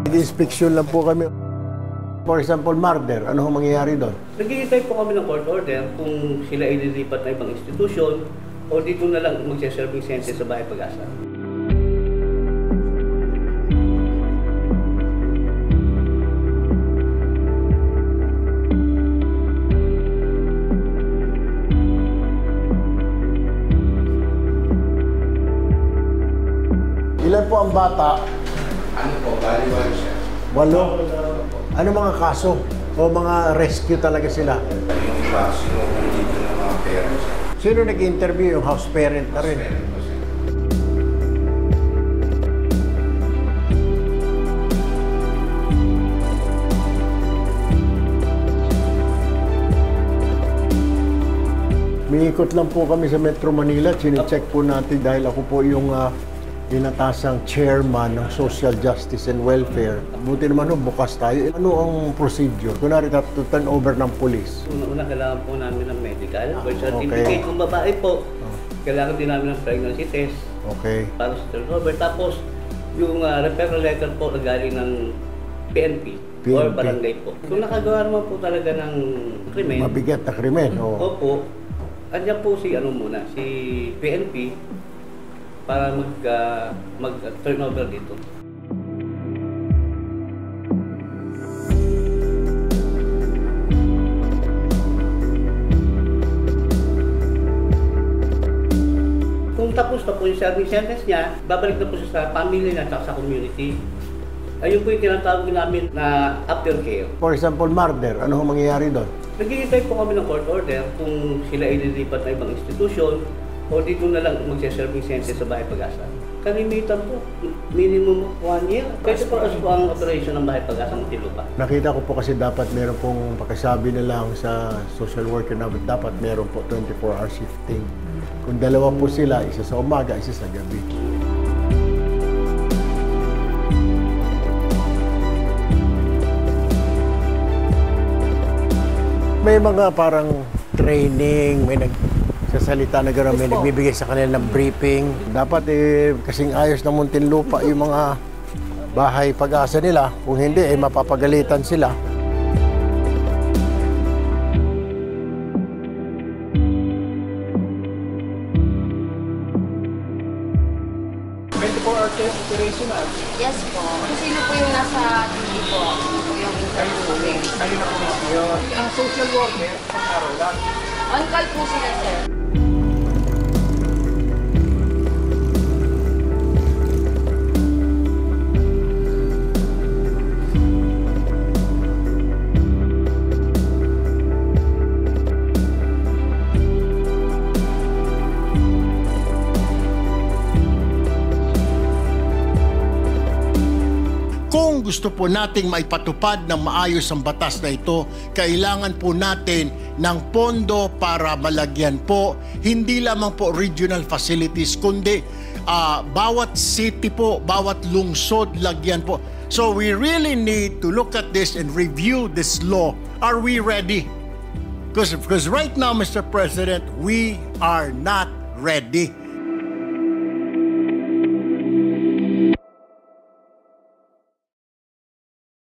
Nag-inspeksyon lang po kami. For example, murder. Ano ang mangyayari doon? Naghihintay po kami ng court order kung sila ililipat na ibang institusyon o dito na lang magsiserving sentence sa Bahay Pag-asa. Ilan po ang bata? Ano po, bali-bali siya. 8? Ano mga kaso? O mga rescue talaga sila? Yung iba, sinuhuli dito ng mga parents. Sino nag-interview? Yung house parent na rin? Parent po siya. Miikot lang po kami sa Metro Manila. Chine-check po natin dahil ako po yung inatasang chairman ng Social Justice and Welfare. Buti naman bukas tayo. Ano ang procedure? Kunwari to turn over ng police. Una kailangan po namin ng medical. Birth certificate kung babae po. Kailangan din namin ng pregnancy test. Okay. Para sa turnover. Tapos yung referral letter po na galing ng PNP or barangay po. Kung nakagawa naman po talaga ng krimen. Mabigat na krimen. Opo. Andiyan po si si PNP para mag-turnover dito. Kung tapos na po yung serving sentence niya, babalik na po siya sa family niya at sa community. Ayun po yung tinatawag namin na aftercare. For example, murder. Ano ang mangyayari doon? Naghihintay po kami ng court order kung sila ililipat na ibang institusyon o dito na lang magsiserving sentence sa Bahay Pag-asa. Kalimitan po, minimum 1 year. Pwede po kasi po ang operation ng Bahay Pag-asa Muntinlupa. Nakita ko po kasi dapat meron pong pakisabi na lang sa social worker na dapat meron po 24-hour shifting. Kung dalawa po sila, isa sa umaga, isa sa gabi. May mga parang training, may nagsasalita na gano'n, may nagbibigay sa kanila ng briefing. Dapat kasing ayos ng Muntinlupa yung mga Bahay Pag-asa nila. Kung hindi, mapapagalitan sila. Yes po. Sino po yung nasa TV po? Yung interview. Ano na po yun? Ang social worker, pang-araw lang. On call po sila, sir. Kung gusto po nating maipatupad ng maayos ang batas na ito, kailangan po natin ng pondo para malagyan po, hindi lamang po regional facilities, kundi bawat city po, bawat lungsod lagyan po. So we really need to look at this and review this law. Are we ready? Because right now, Mr. President, we are not ready.